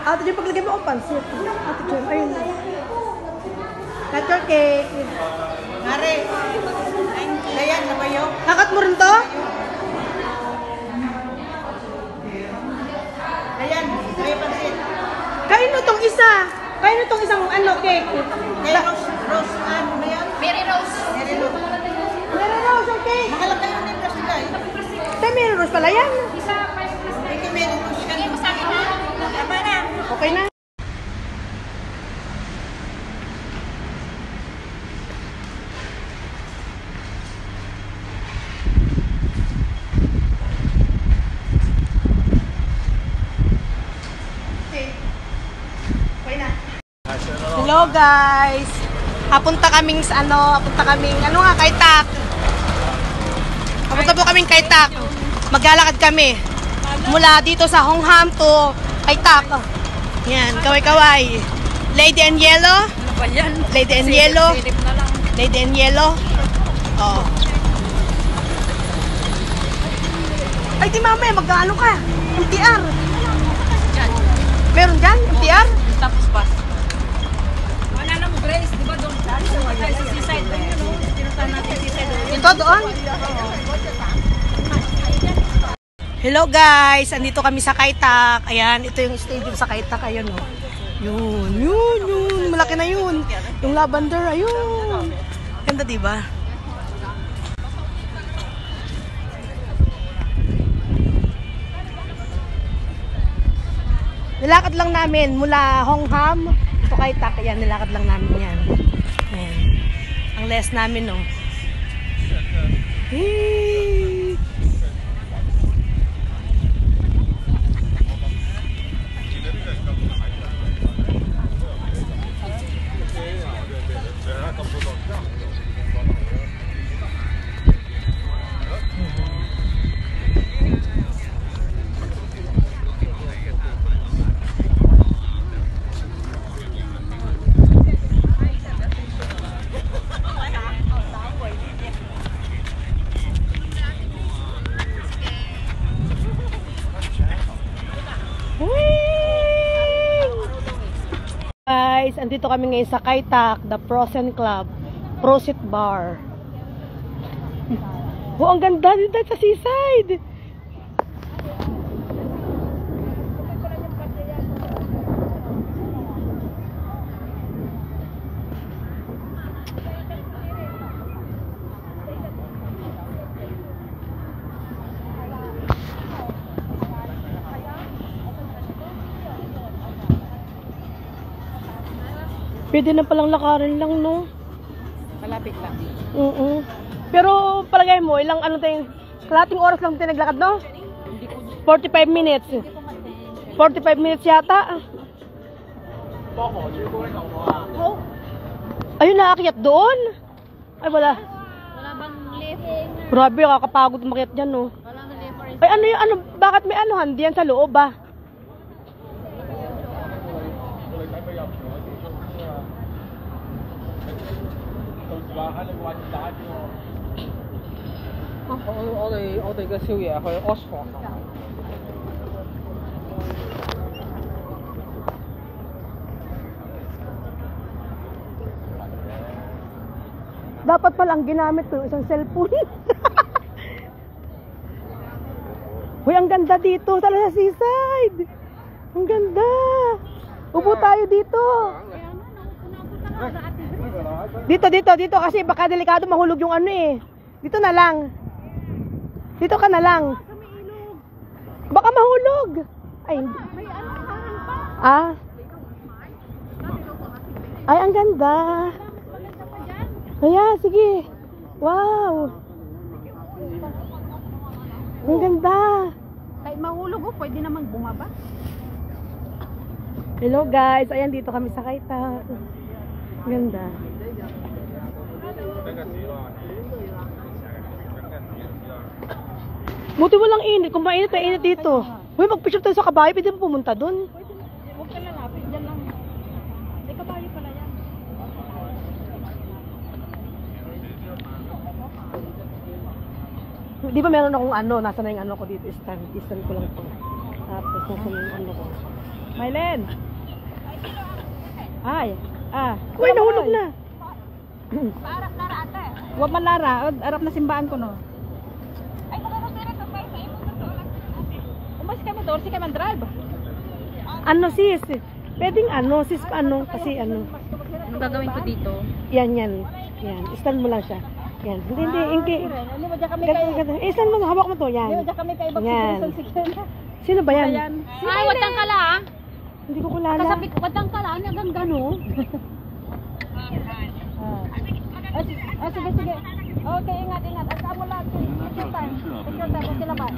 Ate Jim, paglagay mo ang pansit. Ate Jim, ayun na. Cut your cake. Mare. Ayan, na ba yun? Kakat mo rin to? Ayan, may pansit. Kain mo tong isa. Kain mo tong isang ano, cake. Kaya Rose, ano ba yan? Mary Rose. Mary Rose. Meron Rose, okay. Makalagay yung name na sila eh. Tay, Meron Rose pala yan. Isa, 5 plus. Ito Mary Rose. Lagay mo sa akin ha. Tama na. Okay na. Hello guys! Papunta kaming sa ano nga, Kaitak. Papunta po kaming Kaitak. Maglalakad kami. Mula dito sa Hongham to Kaitak. Yan, kaway-kaway. Lady and Yellow. Ano ba yan? Lady and Yellow. Silip na lang. Lady and Yellow. Oh. Ay, di mamaya, mag-ano ka? MTR. Diyan. Meron dyan? MTR? Tapos bus. Wala na mo, Grace. Di ba doon? Sa seaside. Ayun o. Tinuntahan natin seaside. Ito, doon? Hello guys! Andito kami sa Kaitak. Ayan, ito yung stadium sa Kaitak. Ayan o. Yun. Malaki na yun. Yung lavender, ayun. Ganda, diba? Nilakad lang namin mula Hongham to Kaitak. Ayan, nilakad lang namin yan. Ayan. Ang less namin, no. Hey! Guys, andito kami ngayon sa Kaitak, the Frozen Club, Prosit Bar. Oh, ang ganda dito sa seaside. Pwede na palang lakarin lang, no? Malapit lang. Pero palagay mo, ilang ano tayong kalating oras lang tayo naglakad, no? 45 minutes. 45 minutes yata. Ayun, naakyat doon. Ay, wala. Wala bang lift? Grabe, kakapagod umakyat dyan, no? Wala na lift. Ay, ano yung, ano, bakit may ano, handi yan sa loob, ba? Dapat pala ang ginamit ko yung isang cellphone. Uy, ang ganda dito talaga sa seaside. Ang ganda. Upo tayo dito. Dito kasi baka delikado mahulog yung ano eh. Dito na lang. Dito ka na lang. Baka mahulog. Ay, ah. Ay, ang ganda. Kaya, sige. Wow. Ang ganda. Kahit mahulog o, pwede naman bumaba. Hello guys, ayan dito kami sa Kaitak. Ganda. Buti walang init. Kung mainit na init dito. Uy, mag-picture tayo sa kabayo. Pwede mo pumunta dun. Huwag ka lalapit, dyan lang. May kabayo pala yan. Di ba meron akong ano, nasa na yung ano ko dito, stand ko lang po. Tapos nasa na yung ano ko. Mylen. Ay. Uy, nahulog na. Parang lara ate. Huwag man lara. Arap na simbaan ko no. Ay, nakakasira to pa sa imo. Umas kami to, si kami drive. Ano sis? Pwedeng ano, sis ano, kasi ano. Anong gagawin ko dito? Yan. Stand mo lang siya. Yan. Hindi. Hindi mo dyan kami Ganun. Stand mo, hawak mo to. Hindi mo Yan. dyan kami kayo Yan. magsigirisal-sigil. Sino ba yan? Ay, watang kala ah. Hindi ko kulala. Kasabit watang kala, hanggang gano'n. Sige. Okay, ingat. At saan mo lang. Take your time. Okay lang ba?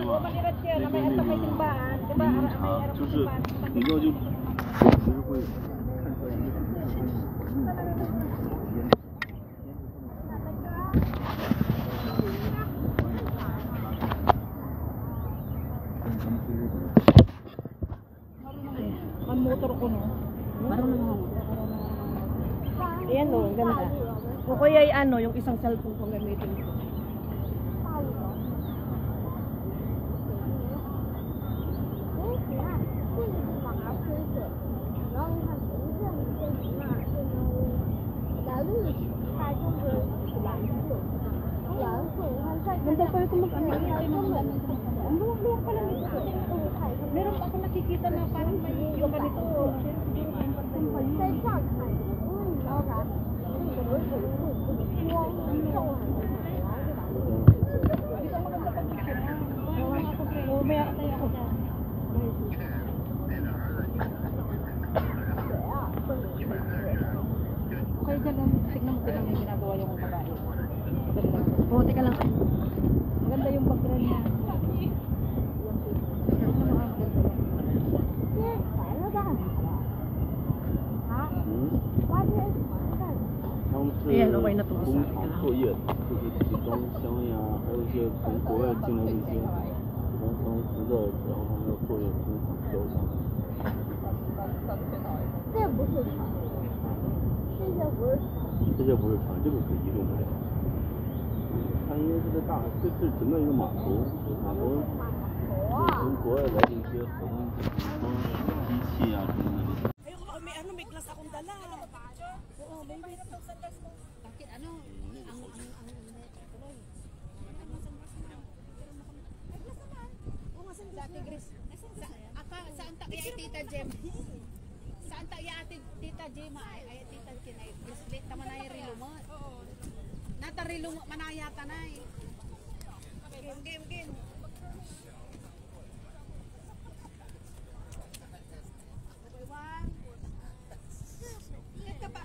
我们那个店那边都没行吧？对吧？就是你知道就其实会看出来一个。 Ang motor ko no. Marunong ako. Ayan o, ganda. O kaya ay ano, yung isang cellphone kong gamitin ko. Ganda pa yung mag-ano. Ang luwag-luwag pala nito. Meron pa ako nakikita na parang may yung ganito. Umaya tayo ako na. Okay dyan, tignan mo yung ginagawa yung babae. O, teka lang. Maganda yung background niya. Ayan, okay na to. 工厂作业，就是纸装箱呀，还有一些从国外进来的一些纸装箱实的，然后他们要作业工厂交上去。这些不是船，这个是移动不了。它应该是个大，这是整个一个码头，码头是从国外来的一些合同，比如说机器啊什么的这些。 Ayoko, may glass akong dala. Oo, may wait. Bakit ano? Saan ta kaya Tita Jem? Saan ta kaya Tita Jem? Ay Tita Kinay. Bracelet ta manay rilo mo. Nata rilo mo manaya tanay. Game. Kita pa.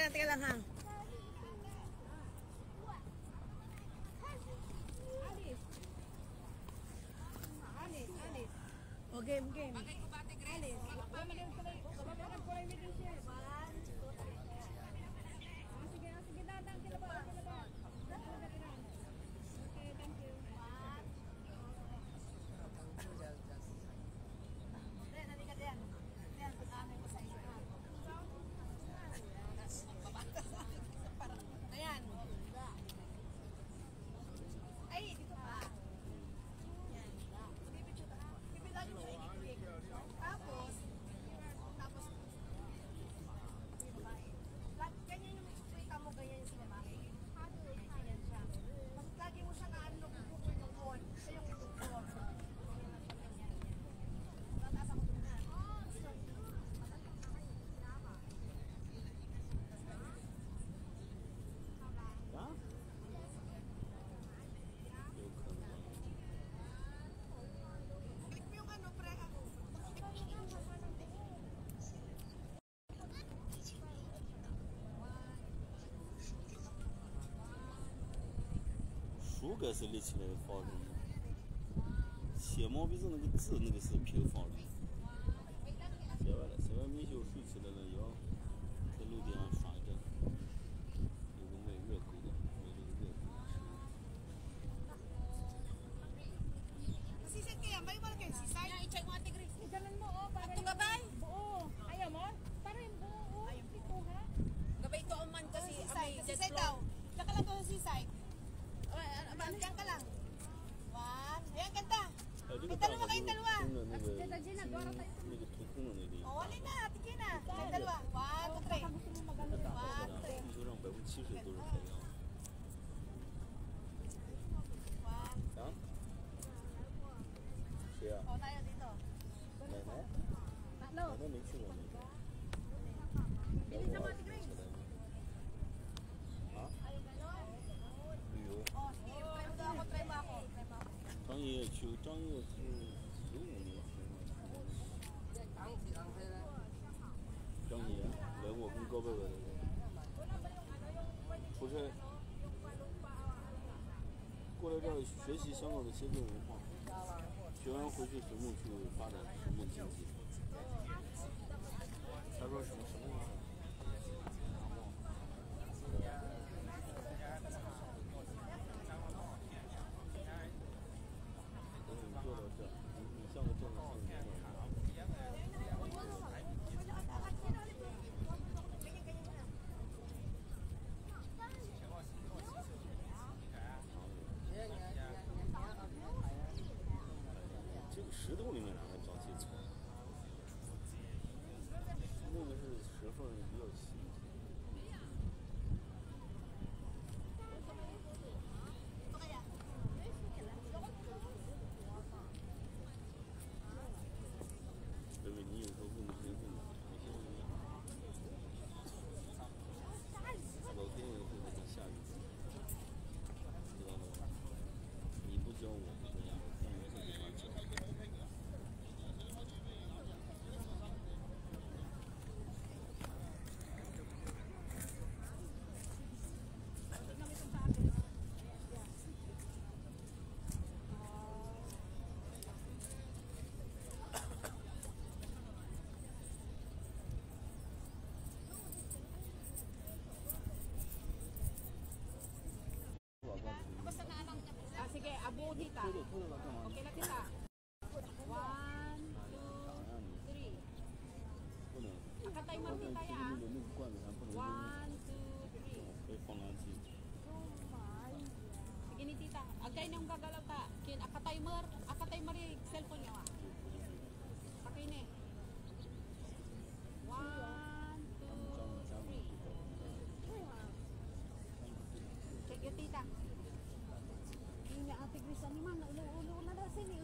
Teka lang ha. O, game. 书盖是立起来放着的，写毛笔字那个字那个是平放着的。写完了，写完没修，睡起来了要在楼顶上刷一个，有个卖热狗的，卖这个热狗的吃。 Sisay kaya, may wala kayong sisay? I-check mo ate Grace. Ganun mo oh. Para Ito gabay? buo. Ayaw mo? Para yung buo oh. Ayaw dito ha. Gabay ito man kasi Sisay, sisay daw. Diyan ka lang doon sa sisay. Diyan ka lang. One. Ayan, ganda. 这个 May 大 dalawa 的 kayong dalawa. 那个那个图空的那个， O, wali na. Tigyan na. May dalawa. One, two, three. gusto mo magano. 大的地球上70%都是海洋。 One. 啊？谁啊？ O, tayo dito. 奶奶？ Tatlo. 奶奶没去过那个。 Bilis naman, Tigre. 啊？旅游。 O, sige. Try mo daw ako. Try mo ako. Try mo ako. 张爷爷去，张爷爷是15年去的。张爷爷来过跟高伯伯的，出差过来这儿学习香港的先进文化，学完回去水木去发展水木经济。他说什么意思？等你坐到这儿，你像个正常人。 这个石头里面哪来长些草？那个是石缝比较细。因为你有时候问的真问题，有些问老天爷会给你下雨，知道了吧？你不教我不这样，我自己给他教。Ah, sige, abo dita. 推着了干嘛？ Okay na kita. 1, 2, 3. 不能。 Akatay mo 放 dita 在 ya. 那个罐子上不能扔， 1, 2, 3. 可以放垃圾。 Sige ni tita. Agay niyong gagalaw ta. Kin akatay mo rin cellphone niyo ah. Pakay ni. 1, 2, 3. Check yung tita. Ini ate Grace ni man ulo-ulo na daw sini.